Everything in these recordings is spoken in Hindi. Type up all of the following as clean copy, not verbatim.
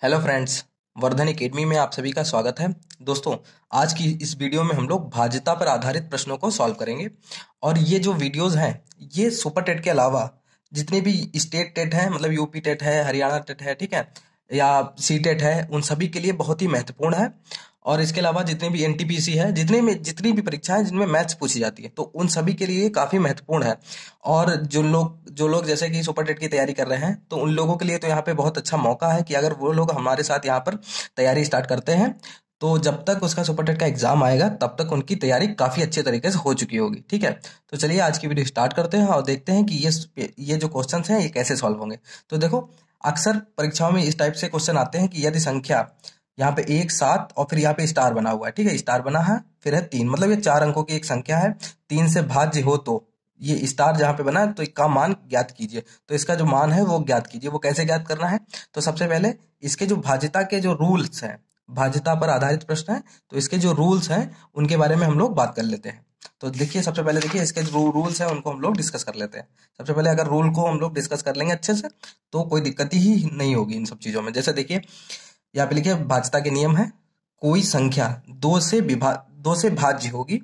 Hello friends. वर्धन एकेडमी में आप सभी का स्वागत है। दोस्तों, आज की इस वीडियो में हम लोग भाज्यता पर आधारित प्रश्नों को सॉल्व करेंगे। और ये जो वीडियोस हैं, ये सुपर टेट के अलावा जितने भी स्टेट टेट हैं, मतलब यूपी टेट है, हरियाणा टेट है, ठीक है, या सी टेट है, उन सभी के लिए बहुत ही महत्वपूर्ण है। और इसके अलावा जितने भी एनटीपीसी है, जितनी भी परीक्षाएं जिनमें मैथ्स पूछी जाती है, तो उन सभी के लिए काफ़ी महत्वपूर्ण है। और जो लोग जैसे कि सुपर टेट की तैयारी कर रहे हैं, तो उन लोगों के लिए तो यहाँ पे बहुत अच्छा मौका है कि अगर वो लोग हमारे साथ यहाँ पर तैयारी स्टार्ट करते हैं, तो जब तक उसका सुपर टेट का एग्जाम आएगा तब तक उनकी तैयारी काफ़ी अच्छे तरीके से हो चुकी होगी। ठीक है, तो चलिए आज की वीडियो स्टार्ट करते हैं और देखते हैं कि ये जो क्वेश्चन हैं ये कैसे सॉल्व होंगे। तो देखो, अक्सर परीक्षाओं में इस टाइप से क्वेश्चन आते हैं कि यदि संख्या यहाँ पे 1, 7 और फिर यहाँ पे स्टार बना हुआ है, ठीक है, स्टार बना है, फिर है 3, मतलब ये 4 अंकों की एक संख्या है, 3 से भाज्य हो तो ये स्टार जहाँ पे बना है तो इसका मान ज्ञात कीजिए। तो इसका जो मान है वो ज्ञात कीजिए। वो कैसे ज्ञात करना है? तो सबसे पहले इसके जो भाज्यता के जो रूल्स हैं, भाज्यता पर आधारित प्रश्न है, तो इसके जो रूल्स हैं उनके बारे में हम लोग बात कर लेते हैं। तो देखिए, सबसे पहले देखिए इसके जो रूल्स हैं उनको हम लोग डिस्कस कर लेते हैं। सबसे पहले अगर रूल को हम लोग डिस्कस कर लेंगे अच्छे से, तो कोई दिक्कत ही नहीं होगी इन सब चीजों में। जैसे देखिए, यहाँ पे लिखिए भाज्यता के नियम है। कोई संख्या दो से भाज्य होगी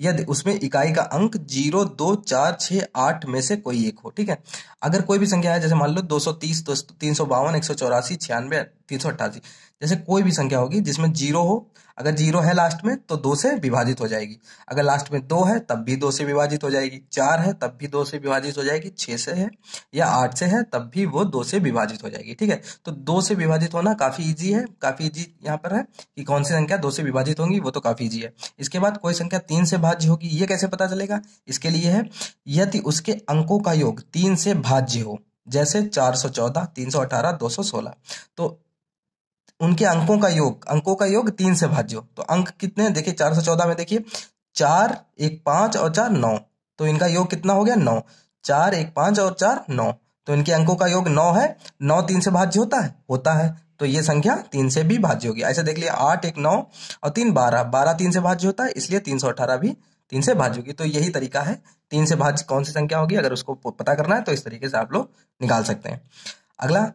यदि उसमें इकाई का अंक 0, 2, 4, 6, 8 में से कोई एक हो। ठीक है, अगर कोई भी संख्या है, जैसे मान लो 230, 352, 184, 96, 388, जैसे कोई भी संख्या होगी जिसमें जीरो हो, अगर जीरो है लास्ट में तो 2 से विभाजित हो जाएगी। अगर लास्ट में 2 है तब भी 2 से विभाजित हो जाएगी। 4 है तब भी 2 से विभाजित हो जाएगी। 6 से है या 8 से है तब भी वो 2 से विभाजित हो जाएगी। ठीक है, तो 2 से विभाजित होना काफी इजी है, काफी इजी यहाँ पर है कि कौन सी संख्या 2 से विभाजित होंगी, वो तो काफी इजी है। इसके बाद कोई संख्या 3 से भाज्य होगी, ये कैसे पता चलेगा? इसके लिए है यदि उसके अंकों का योग 3 से भाज्य हो, जैसे 414, 318, 216, तो उनके अंकों का योग 3 से भाज्य हो। तो अंक कितने हैं? देखिए 414 में देखिए 4, 1, 5 और 4, 9, तो इनका योग कितना हो गया? 9। 4, 1, 5 और 4, 9, तो इनके अंकों का योग 9 है। 9 3 से भाज्य होता है, तो ये संख्या 3 से भी भाज्य होगी। ऐसे देख लिया, 8, 1, 9 और 3, 12, 12 3 से भाज्य होता है, इसलिए 318 भी 3 से भाज्य होगी। तो यही तरीका है, 3 से भाज्य कौन सी संख्या होगी, अगर उसको पता करना है तो इस तरीके से आप लोग निकाल सकते हैं। अगला,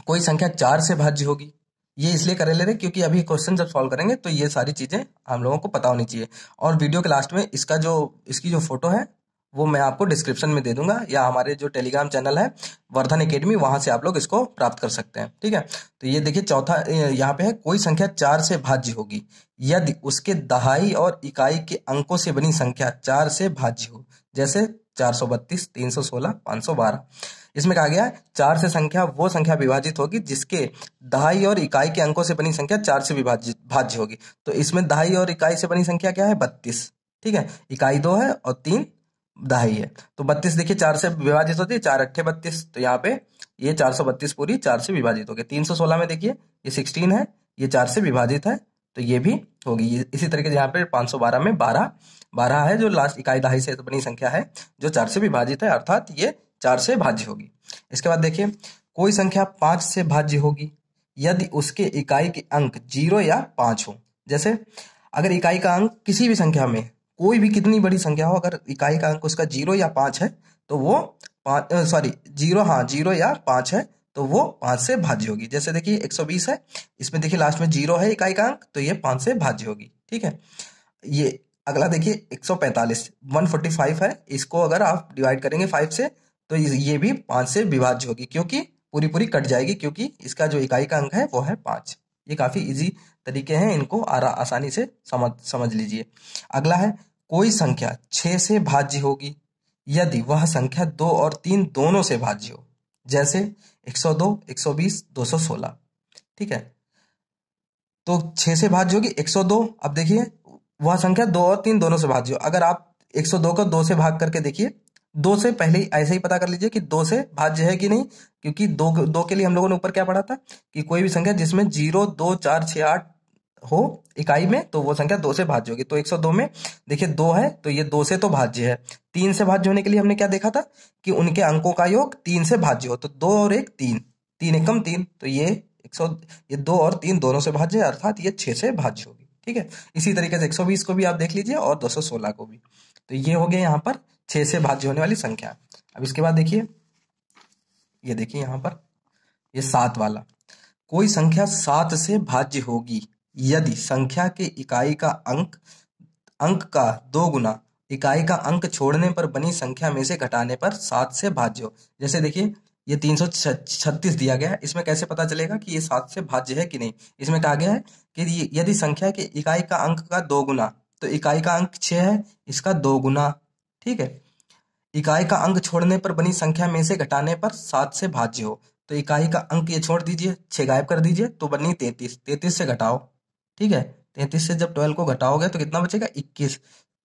कोई संख्या 4 से भाज्य होगी। ये इसलिए कर ले रहे क्योंकि अभी क्वेश्चन जब सॉल्व करेंगे तो ये सारी चीजें हम लोगों को पता होनी चाहिए। और वीडियो के लास्ट में इसकी जो फोटो है वो मैं आपको डिस्क्रिप्शन में दे दूंगा, या हमारे जो टेलीग्राम चैनल है वर्धन एकेडमी, वहां से आप लोग इसको प्राप्त कर सकते हैं। ठीक है, तो ये देखिए चौथा यहाँ पे है, कोई संख्या 4 से भाज्य होगी यदि उसके दहाई और इकाई के अंकों से बनी संख्या 4 से भाज्य हो, जैसे 432, 316, 512। इसमें कहा गया है 4 से संख्या वो संख्या विभाजित होगी जिसके दहाई और इकाई के अंकों से बनी संख्या 4 से विभाजित भाज्य होगी। तो इसमें दहाई और इकाई से बनी संख्या क्या है? 32। ठीक है, इकाई 2 है और 3 दहाई है, तो 32 देखिए 4 से विभाजित होती है, 4 अट्ठे 32, तो यहाँ पे ये 432 पूरी 4 से विभाजित हो गई। 316 में देखिए ये 16 है, ये 4 से विभाजित है, तो ये भी होगी। इसी तरीके से यहाँ पे 512 में 12 12 है, जो लास्ट इकाई दहाई से बनी संख्या है, जो 4 से विभाजित है, अर्थात ये 4 से भाज्य होगी। इसके बाद देखिए, कोई संख्या 5 से भाज्य होगी यदि उसके इकाई के अंक 0 या 5 हो। जैसे अगर इकाई का अंक किसी भी संख्या में, कोई भी कितनी बड़ी संख्या हो, अगर इकाई का अंक उसका 0 या 5 है तो वो 0 या 5 है तो वो 5 से भाज्य होगी। जैसे देखिए 120 है, इसमें देखिए लास्ट में 0 है इकाई का अंक, तो ये 5 से भाज्य होगी। ठीक है, ये अगला देखिए 145, 145 है, इसको अगर आप डिवाइड करेंगे 5 से तो ये भी 5 से विभाज्य होगी, क्योंकि पूरी पूरी कट जाएगी, क्योंकि इसका जो इकाई का अंक है वो है 5। ये काफी इजी तरीके हैं, इनको आसानी से समझ लीजिए। अगला है, कोई संख्या 6 से भाज्य होगी यदि वह संख्या 2 और 3 दोनों से भाज्य हो, जैसे 102, 120, 216। ठीक है, तो 6 से भाज्य होगी 102। अब देखिए वह संख्या 2 और 3 दोनों से भाज्य हो, अगर आप 102 को 2 से भाग करके देखिए, 2 से पहले ही ऐसे ही पता कर लीजिए कि 2 से भाज्य है कि नहीं, क्योंकि 2 के लिए हम लोगों ने ऊपर क्या पढ़ा था कि कोई भी संख्या जिसमें 0, 2, 4, 6, 8 हो इकाई में, तो वो संख्या 2 से भाज्य होगी। तो 102 में देखिए 2 है, तो ये 2 से तो भाज्य है। 3 से भाज्य होने के लिए हमने क्या देखा था कि उनके अंकों का योग 3 से भाज्य हो, तो 2 और 1 3, 3 एकम 3, तो ये 2 और 3 दोनों से भाज्य है, अर्थात ये 6 से भाज्य होगी। ठीक है, इसी तरीके से 120 को भी आप देख लीजिए और 216 को भी। तो ये हो गया यहाँ पर 6 से भाज्य होने वाली संख्या। अब इसके बाद देखिए, ये देखिए यहाँ पर ये 7 वाला, कोई संख्या 7 से भाज्य होगी यदि संख्या के इकाई का अंक का 2 गुना इकाई का अंक छोड़ने पर बनी संख्या में से घटाने पर 7 से भाज्य हो। जैसे देखिए ये 336 दिया गया है, इसमें कैसे पता चलेगा कि ये 7 से भाज्य है कि नहीं। इसमें कहा गया है कि यदि संख्या के इकाई का अंक का 2 गुना, तो इकाई का अंक 6 है, इसका 2 गुना, ठीक है। इकाई का अंक छोड़ने पर बनी संख्या में से घटाने पर 7 से भाज्य हो। तो इकाई का अंक ये छोड़ दीजिए, 6 गायब कर दीजिए तो बनी 33। 33 से घटाओ, ठीक है। 33 से जब 12 को घटाओगे तो कितना बचेगा, 21।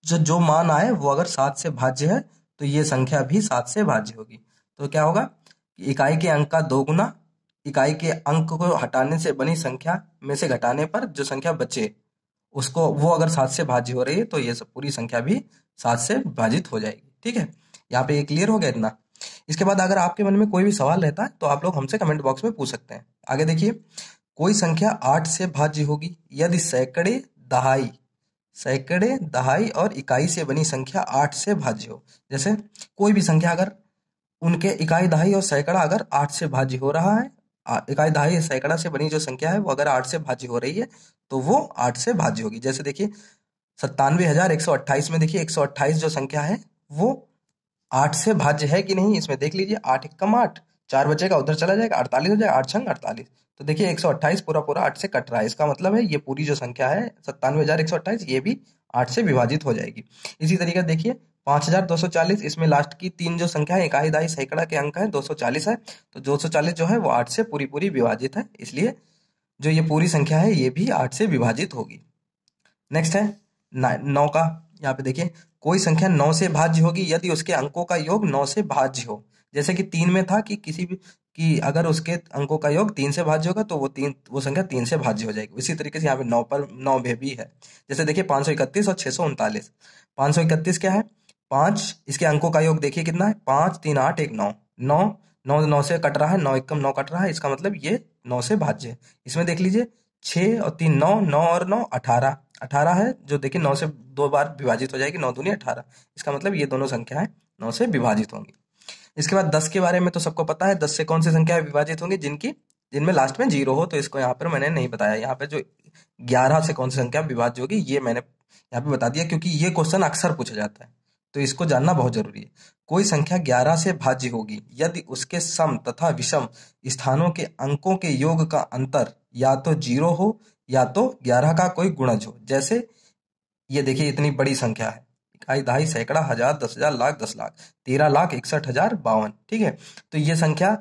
जो मान आए वो अगर 7 से भाज्य है तो ये संख्या भी 7 से भाज्य होगी। तो क्या होगा कि इकाई के अंक का 2 गुना इकाई के अंक को हटाने से बनी संख्या में से घटाने पर जो संख्या बचे उसको, वो अगर 7 से भाज्य हो रही है तो ये सब पूरी संख्या भी 7 से भाजित हो जाएगी, ठीक है। यहाँ पे ये क्लियर हो गया इतना। इसके बाद अगर आपके मन में कोई भी सवाल रहता है तो आप लोग हमसे कमेंट बॉक्स में पूछ सकते हैं। आगे देखिए, कोई संख्या 8 से भाज्य होगी यदि सैकड़े, दहाई और इकाई से बनी संख्या 8 से भाज्य हो। जैसे कोई भी संख्या अगर उनके इकाई, दहाई और सैकड़ा अगर 8 से भाज्य हो रहा है, इकाई, दहाई, सैकड़ा से बनी जो संख्या है वो अगर 8 से भाज्य हो रही है तो वो 8 से भाज्य होगी। जैसे देखिए 97,128 में देखिए 128 जो संख्या है वो 8 से भाज्य है कि नहीं, इसमें देख लीजिए। 8 एकम 8, 4 बचेगा उधर चला जाएगा, 48 हो जाएगा, 8 छंग 48। तो देखिए 128 पूरा 8 से कट रहा है, इसका मतलब है ये पूरी जो संख्या है 97,128 ये भी 8 से विभाजित हो जाएगी। इसी तरीके से देखिए 5,240, इसमें लास्ट की 3 जो संख्या है, इकाई, दहाई, सैकड़ा के अंक है 240 है, तो 240 जो है वो 8 से पूरी विभाजित है, इसलिए जो ये पूरी संख्या है ये भी 8 से विभाजित होगी। नेक्स्ट है 9 का। यहाँ पे देखिए कोई संख्या 9 से भाज्य होगी यदि उसके अंकों का योग 9 से भाज्य हो। जैसे कि 3 में था कि किसी भी कि अगर उसके अंकों का योग 3 से भाज्य होगा तो वो संख्या 3 से भाज्य हो जाएगी। इसी तरीके से यहाँ पे 9 पर 9 भी है। जैसे देखिए 531 और 639। 531 क्या है, 5, इसके अंकों का योग देखिए कितना है, 5 3 8 1 9, 9 से कट रहा है, 9 एकम 9 कट रहा है, इसका मतलब ये 9 से भाज्य है। इसमें देख लीजिए 6 और 3 9, 9 और 9 18, 18 है, जो देखिए 9 से 2 बार विभाजित हो जाएगी, 9 दूनी 18, इसका मतलब ये दोनों संख्याएं 9 से विभाजित होंगी। इसके बाद 10 के बारे में तो सबको पता है, 10 से कौन सी संख्या विभाजित होंगी, जिनमें लास्ट में 0 हो। तो इसको यहाँ पर मैंने नहीं बताया। यहाँ पे जो 11 से कौन सी संख्या विभाज्य होगी ये मैंने यहाँ पे बता दिया, क्योंकि ये क्वेश्चन अक्सर पूछा जाता है, तो इसको जानना बहुत जरूरी है। कोई संख्या 11 से भाज्य होगी यदि उसके सम तथा विषम स्थानों के अंकों के योग का अंतर या तो 0 हो या तो 11 का कोई गुणज हो। जैसे ये देखिए इतनी बड़ी संख्या है, इकाई, दहाई, सैकड़ा, हजार, 10,000, लाख, 10 लाख, 13,61,052, ठीक है। तो ये संख्या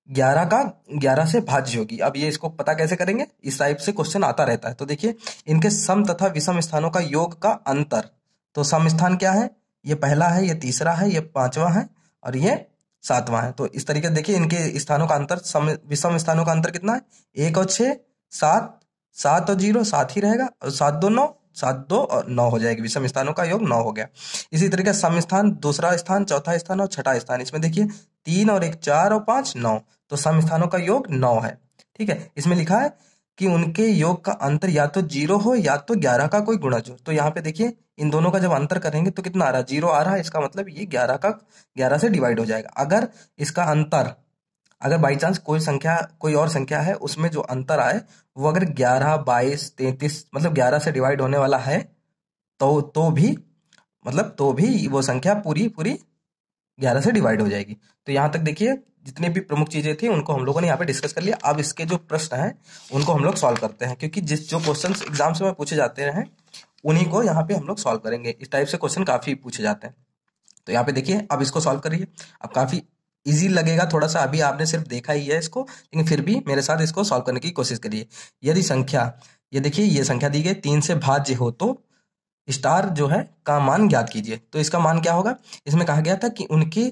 11 से भाज्य होगी। अब ये इसको पता कैसे करेंगे, इस टाइप से क्वेश्चन आता रहता है। तो देखिए इनके सम तथा विषम स्थानों का योग का अंतर, तो सम स्थान क्या है, ये पहला है, ये तीसरा है, ये 5वां है और ये 7वां है। तो इस तरीके से देखिए इनके स्थानों का अंतर, विषम स्थानों का अंतर कितना है, 1 और 6 7, 7 और 0 7 ही रहेगा, और 7 2 9, 7 2 और 9 हो जाएगी, विषम स्थानों का योग 9 हो गया। इसी तरीके से सम स्थान, दूसरा स्थान, चौथा स्थान और छठा स्थान, इसमें देखिए 3 और 1 4 और 5 9, तो सम स्थानों का योग 9 है, ठीक है। इसमें लिखा है कि उनके योग का अंतर या तो 0 हो या तो 11 का कोई गुणज हो। तो यहाँ पे देखिए इन दोनों का जब अंतर करेंगे तो कितना आ रहा है, 0 आ रहा है, इसका मतलब ये 11 से डिवाइड हो जाएगा। अगर इसका अंतर, अगर बाई चांस कोई और संख्या है उसमें जो अंतर आए वो अगर 11 22 33 मतलब 11 से डिवाइड होने वाला है तो भी वो संख्या पूरी 11 से डिवाइड हो जाएगी। तो यहाँ तक देखिए जितनी भी प्रमुख चीजें थी उनको हम लोगों ने यहाँ पे डिस्कस कर लिया। अब इसके जो प्रश्न हैं उनको हम लोग सॉल्व करते हैं, क्योंकि जो क्वेश्चंस एग्जाम्स में पूछे जाते हैं उन्हीं को यहाँ पे हम लोग सॉल्व करेंगे। इस टाइप से क्वेश्चन काफी पूछे जाते हैं। तो यहाँ पे देखिए अब इसको सॉल्व करिए। अब काफी इजी लगेगा थोड़ा सा, अभी आपने सिर्फ देखा ही है इसको, लेकिन फिर भी मेरे साथ इसको सॉल्व करने की कोशिश करिए। यदि संख्या, ये देखिए ये संख्या दी गई 3 से भाज्य हो तो स्टार जो है का मान ज्ञात कीजिए। तो इसका मान क्या होगा, इसमें कहा गया था कि उनकी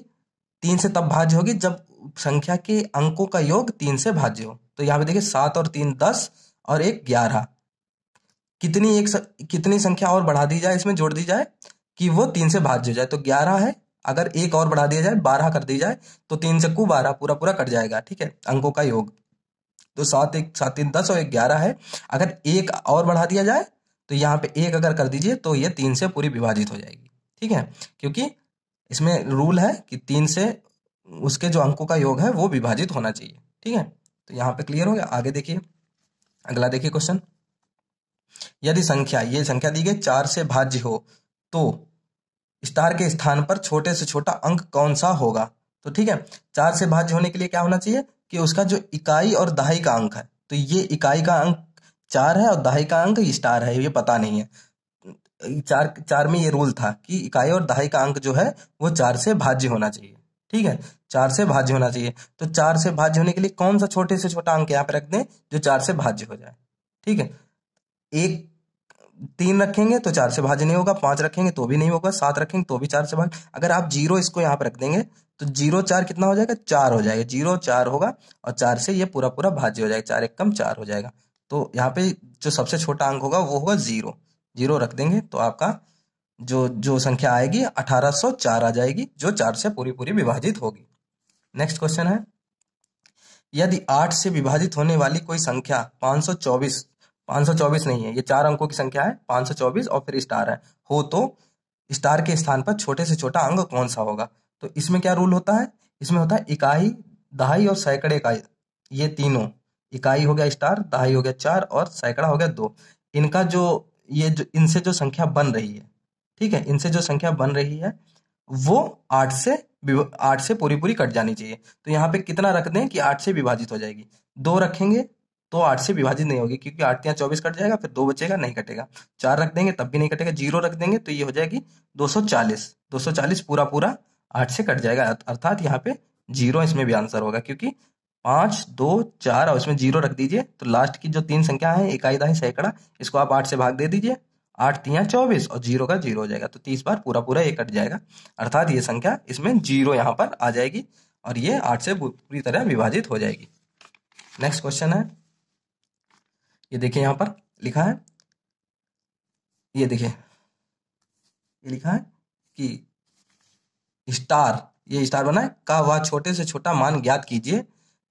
3 से तब भाज्य होगी जब संख्या के अंकों का योग 3 से भाज्य हो। तो यहाँ पे देखिए 7 और 3 10 और 1 11, कितनी संख्या और बढ़ा दी जाए, इसमें जोड़ दी जाए कि वो 3 से भाज्य हो जाए। तो 11 है, अगर एक और बढ़ा दिया जाए 12 कर दी जाए तो 3 से 12 पूरा कट जाएगा, ठीक है, अंकों का योग। तो 7 1 7 3 10 और 1 11 है। अगर एक और बढ़ा दिया जाए तो यहाँ पे 1 अगर कर दीजिए तो ये 3 से पूरी विभाजित हो जाएगी, ठीक है, क्योंकि इसमें रूल है कि 3 से उसके जो अंकों का योग है वो विभाजित होना चाहिए, ठीक है। तो तो यहाँ पे क्लियर हो गया। आगे देखिए, अगला देखिए क्वेश्चन। यदि संख्या, ये संख्या दी गई 4 से भाज्य हो तो स्टार के स्थान पर छोटे से छोटा अंक कौन सा होगा। तो ठीक है, 4 से भाज्य होने के लिए क्या होना चाहिए कि उसका जो इकाई और दहाई का अंक है, तो ये इकाई का अंक 4 है और दहाई का अंक स्टार है, ये पता नहीं है। चार में ये रूल था कि इकाई और दहाई का अंक जो है वो 4 से भाज्य होना चाहिए। ठीक है, 4 से भाज्य होना चाहिए। तो 4 से भाज्य होने के लिए कौन सा छोटे से छोटा अंक यहाँ पे रख दें जो 4 से भाज्य हो जाए। ठीक है, एक 3 रखेंगे तो 4 से भाज्य नहीं होगा, 5 रखेंगे तो भी नहीं होगा, 7 रखेंगे तो भी 4 से भाज्य। अगर आप 0 इसको यहाँ पे रख देंगे तो 0 4 कितना हो जाएगा, 4 हो जाएगा। 0 4 होगा और 4 से ये पूरा पूरा भाज्य हो जाएगा, 4 एक कम 4 हो जाएगा। तो यहाँ पे जो सबसे छोटा अंक होगा वो होगा 0। 0 रख देंगे तो आपका जो जो संख्या आएगी 1804 आ जाएगी, जो 4 से पूरी पूरी विभाजित होगी। नेक्स्ट क्वेश्चन है, यदि 8 से विभाजित होने वाली कोई संख्या 524 नहीं है, ये 4 अंकों की संख्या है, 524 और फिर स्टार है, हो तो स्टार के स्थान पर छोटे से छोटा अंक कौन सा होगा। तो इसमें क्या रूल होता है, इसमें होता है इकाई, दहाई और सैकड़े इकाई, ये तीनों, इकाई हो गया स्टार, दहाई हो गया 4 और सैकड़ा हो गया 2। इनका जो इनसे जो संख्या बन रही है, ठीक है, इनसे जो संख्या बन रही है वो 8 से पूरी पूरी कट जानी चाहिए। तो यहाँ पे कितना रख दें कि 8 से विभाजित हो जाएगी। 2 रखेंगे तो 8 से विभाजित नहीं होगी, क्योंकि 8 या 24 कट जाएगा, फिर 2 बचेगा, नहीं कटेगा। 4 रख देंगे तब भी नहीं कटेगा। 0 रख देंगे तो ये हो जाएगी 240 पूरा पूरा 8 से कट जाएगा। अर्थात यहाँ पे 0 इसमें भी आंसर होगा, क्योंकि 5 2 4 और इसमें 0 रख दीजिए। तो लास्ट की जो 3 संख्या है, इकाई दहाई सैकड़ा, इसको आप 8 से भाग दे दीजिए, 8 3 24 और 0 का 0 हो जाएगा। तो 30 बार पूरा पूरा ये कट जाएगा, अर्थात ये संख्या इसमें 0 यहाँ पर आ जाएगी और ये 8 से पूरी तरह विभाजित हो जाएगी। नेक्स्ट क्वेश्चन है, ये देखिए यहाँ पर लिखा है, ये देखिए ये लिखा है कि स्टार, ये स्टार बना है, का वह छोटे से छोटा मान ज्ञात कीजिए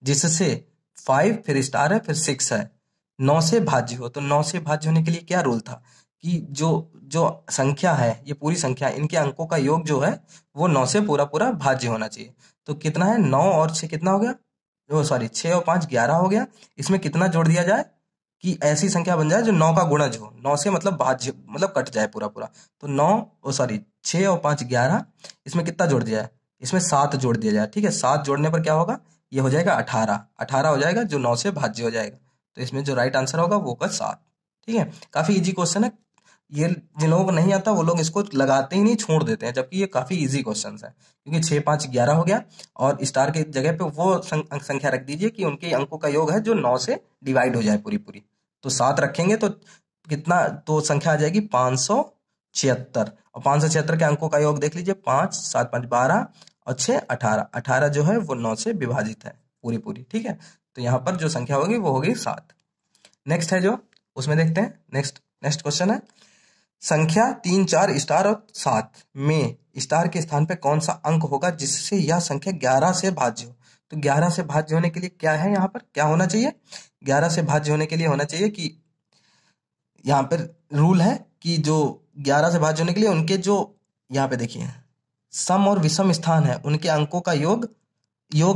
जिससे 5 फिर स्टार है फिर 6 है 9 से भाज्य हो। तो 9 से भाज्य होने के लिए क्या रूल था कि जो जो संख्या है, ये पूरी संख्या, इनके अंकों का योग जो है वो 9 से पूरा पूरा भाज्य होना चाहिए। तो कितना है, 9 और 6 कितना हो गया, ओ सॉरी 6 और 5 11 हो गया। इसमें कितना जोड़ दिया जाए कि ऐसी संख्या बन जाए जो 9 का गुणज हो, 9 से मतलब भाज्य, मतलब कट जाए पूरा पूरा। तो 6 और 5 11, इसमें कितना जोड़ दिया है, इसमें 7 जोड़ दिया जाए। ठीक है, 7 जोड़ने पर क्या होगा, ये हो जाएगा 18 हो जाएगा, जो 9 से भाज्य हो जाएगा। तो इसमें जो राइट आंसर होगा वो होगा 7। ठीक है, काफी इजी क्वेश्चन है। ये जिन लोगों को नहीं आता वो लोग इसको लगाते ही नहीं, छोड़ देते हैं, जबकि ये काफी इजी क्वेश्चन है, क्योंकि 6 5 11 हो गया और स्टार के जगह पे वो संख्या रख दीजिए कि उनके अंकों का योग है जो 9 से डिवाइड हो जाए पूरी पूरी। तो 7 रखेंगे तो कितना, तो संख्या आ जाएगी 576। और 576 के अंकों का योग देख लीजिए, 5 7 5 12 और 6 18। 18 जो है वो 9 से विभाजित है पूरी पूरी। ठीक है, तो यहाँ पर जो संख्या होगी वो होगी 7। नेक्स्ट है जो, उसमें देखते हैं। नेक्स्ट क्वेश्चन है, संख्या 3 4 स्टार और 7 में स्टार के स्थान पे कौन सा अंक होगा जिससे यह संख्या 11 से भाज्य हो। तो 11 से भाज्य होने के लिए क्या है, यहाँ पर क्या होना चाहिए, 11 से भाज्य होने के लिए होना चाहिए कि यहाँ पर रूल है कि जो 11 से भाज्य होने के लिए उनके जो, यहाँ पे देखिए सम और विषम स्थान है, उनके अंकों का योग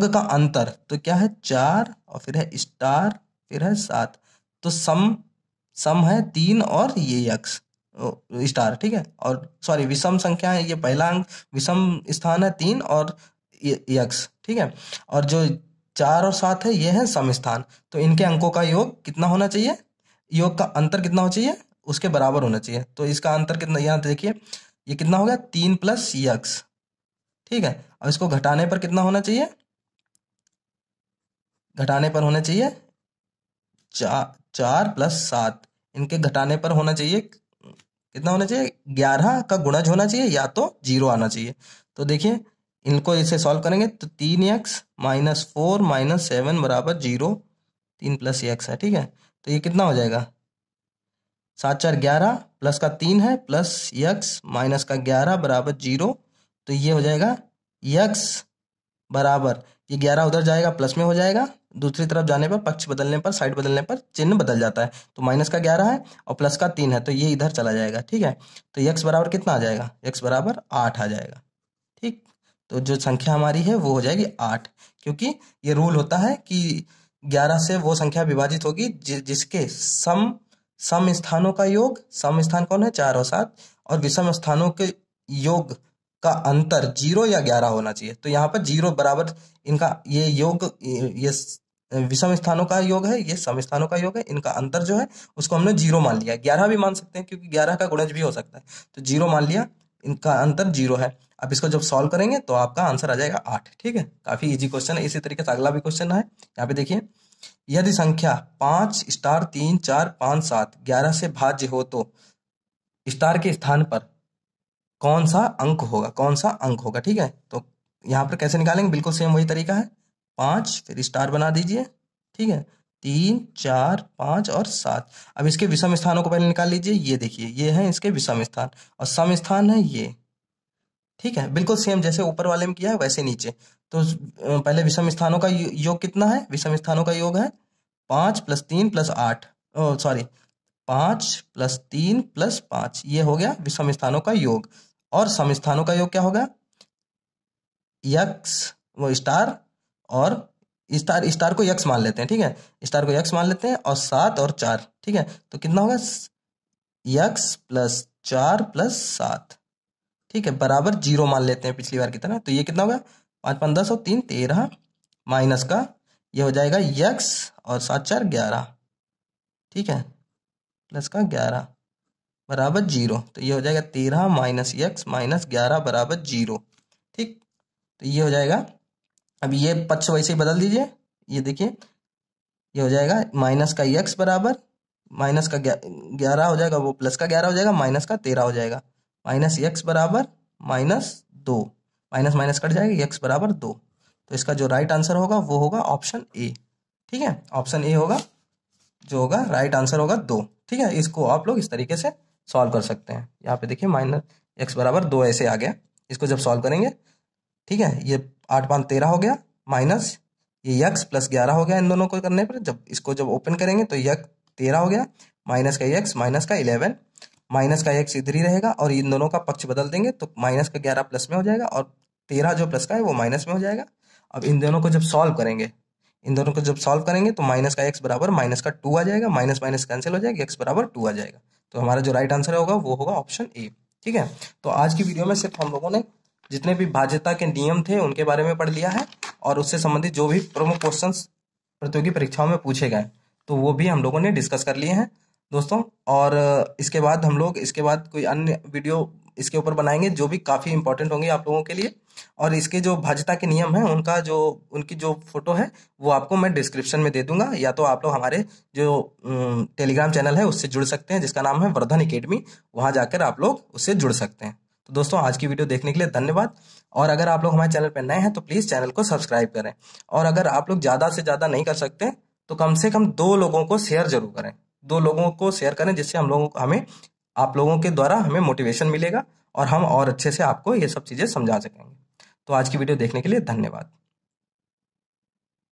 का अंतर, तो क्या है 4 और फिर है स्टार फिर है 7। तो सम है 3 और ये यक्स स्टार। ठीक है, और सॉरी विषम संख्या है, ये पहला अंक विषम स्थान है 3 और यक्स। ठीक है, और जो 4 और 7 है ये है सम स्थान। तो इनके अंकों का योग कितना होना चाहिए, योग का अंतर कितना होना चाहिए, उसके बराबर होना चाहिए। तो इसका अंतर कितना, यहाँ देखिए ये कितना हो गया 3 प्लस यक्स। ठीक है, और इसको घटाने पर कितना होना चाहिए, घटाने पर होना चाहिए 4 प्लस 7, इनके घटाने पर होना चाहिए कितना होना चाहिए, 11 का गुणज होना चाहिए या तो 0 आना चाहिए। तो देखिए इनको इसे सॉल्व करेंगे तो 3x माइनस 4 माइनस 7 बराबर 0, 3 प्लस एक्स है। ठीक है, तो ये कितना हो जाएगा, 7 4 11 प्लस का 3 है प्लस एक्स माइनस का 11 बराबर 0। तो ये हो जाएगा एक्स बराबर, ये 11 उधर जाएगा प्लस में हो जाएगा, दूसरी तरफ जाने पर पक्ष बदलने पर, साइड बदलने पर चिन्ह बदल जाता है। तो माइनस का 11 है और प्लस का 3 है, तो ये इधर चला जाएगा। ठीक है, तो एक्स बराबर कितना आ जाएगा, एक्स बराबर 8 आ जाएगा। ठीक, तो जो संख्या हमारी है वो हो जाएगी 8, क्योंकि ये रूल होता है कि 11 से वो संख्या विभाजित होगी जिसके सम स्थानों का योग, सम स्थान कौन है 4 और 7, और विषम स्थानों के योग का अंतर 0 या 11 होना चाहिए। तो यहाँ पर 0 बराबर इनका ये योग, ये विषम स्थानों का योग है, ये सम स्थानों का योग है, इनका अंतर जो है उसको हमने 0 मान लिया। 11 भी मान सकते हैं क्योंकि 11 का गुणज भी हो सकता है, तो 0 मान लिया, इनका अंतर 0 है। अब इसको जब सॉल्व करेंगे तो आपका आंसर आ जाएगा 8। ठीक है, काफी इजी क्वेश्चन है। इसी तरीके से अगला भी क्वेश्चन है, यहाँ पे देखिए, यदि संख्या 5 स्टार 3 4 5 7 11 से भाज्य हो तो स्टार के स्थान पर कौन सा अंक होगा, कौन सा अंक होगा। ठीक है, तो यहाँ पर कैसे निकालेंगे, बिल्कुल सेम वही तरीका है। 5 फिर स्टार बना दीजिए, ठीक है, 3 4 5 और 7। अब इसके विषम स्थानों को पहले निकाल लीजिए। ये देखिए, ये है इसके विषम स्थान और सम स्थान है ये। ठीक है, बिल्कुल सेम जैसे ऊपर वाले में किया है वैसे नीचे। तो पहले विषम स्थानों का योग कितना है, विषम स्थानों का योग है 5 + 3 + 8, सॉरी 5 + 3 + 5, ये हो गया विषम स्थानों का योग। और सम स्थानों का योग क्या होगा, यक्स वो स्टार, और स्टार को यक्स मान लेते हैं। ठीक है, स्टार को यक्स मान लेते हैं, और 7 और 4। ठीक है, तो कितना होगा, यक्स + 4 + 7। ठीक है, बराबर 0 मान लेते हैं पिछली बार की तरह। तो ये कितना होगा, 5 5 10 और 3 13, माइनस का ये हो जाएगा यक्स और 7 4 11। ठीक है, प्लस का 11 बराबर 0। तो ये हो जाएगा 13 माइनस यक्स माइनस 11 बराबर 0। ठीक, तो ये हो जाएगा। अब ये पक्ष वैसे ही बदल दीजिए, ये देखिए, ये हो जाएगा माइनस का यक्स बराबर माइनस का 11 हो जाएगा, वो प्लस का 11 हो जाएगा, माइनस का 13 हो जाएगा, माइनस यक्स बराबर -2, माइनस माइनस कट जाएगा, यक्स बराबर 2। तो इसका जो राइट आंसर होगा वो होगा ऑप्शन ए। ठीक है, ऑप्शन ए होगा जो होगा राइट आंसर होगा 2। ठीक है, इसको आप लोग इस तरीके से सॉल्व कर सकते हैं। यहाँ पे देखिए माइनस एक्स बराबर 2 ऐसे आ गया, इसको जब सॉल्व करेंगे, ठीक है, ये 8 5 13 हो गया, माइनस ये यक्स प्लस 11 हो गया। इन दोनों को करने पर जब इसको जब ओपन करेंगे तो यक्स 13 हो गया, माइनस का यक्स माइनस का 11, माइनस का यक्स इधर ही रहेगा, और इन दोनों का पक्ष बदल देंगे तो माइनस का 11 प्लस में हो जाएगा, और 13 जो प्लस का है वो माइनस में हो जाएगा। अब इन दोनों को जब सॉल्व करेंगे, इन दोनों को जब सॉल्व करेंगे तो माइनस का एक्स बराबर माइनस का 2 आ जाएगा, माइनस माइनस कैंसिल हो जाएगा, एक्स बराबर 2 आ जाएगा। तो हमारा जो राइट आंसर होगा वो होगा ऑप्शन ए। ठीक है, तो आज की वीडियो में सिर्फ हम लोगों ने जितने भी भाज्यता के नियम थे उनके बारे में पढ़ लिया है, और उससे संबंधित जो भी प्रमुख क्वेश्चंस प्रतियोगी परीक्षाओं में पूछे गए तो वो भी हम लोगों ने डिस्कस कर लिए हैं दोस्तों। और इसके बाद हम लोग इसके बाद कोई अन्य वीडियो इसके ऊपर बनाएंगे जो भी काफ़ी इंपॉर्टेंट होंगे आप लोगों के लिए। और इसके जो भाज्यता के नियम हैं उनकी जो फोटो है वो आपको मैं डिस्क्रिप्शन में दे दूंगा, या तो आप लोग हमारे जो टेलीग्राम चैनल है उससे जुड़ सकते हैं जिसका नाम है वर्धन एकेडमी, वहाँ जाकर आप लोग उससे जुड़ सकते हैं। तो दोस्तों आज की वीडियो देखने के लिए धन्यवाद, और अगर आप लोग हमारे चैनल पर नए हैं तो प्लीज़ चैनल को सब्सक्राइब करें, और अगर आप लोग ज़्यादा से ज़्यादा नहीं कर सकते तो कम से कम 2 लोगों को शेयर जरूर करें, 2 लोगों को शेयर करें, जिससे आप लोगों के द्वारा हमें मोटिवेशन मिलेगा और हम और अच्छे से आपको ये सब चीज़ें समझा सकेंगे। तो आज की वीडियो देखने के लिए धन्यवाद।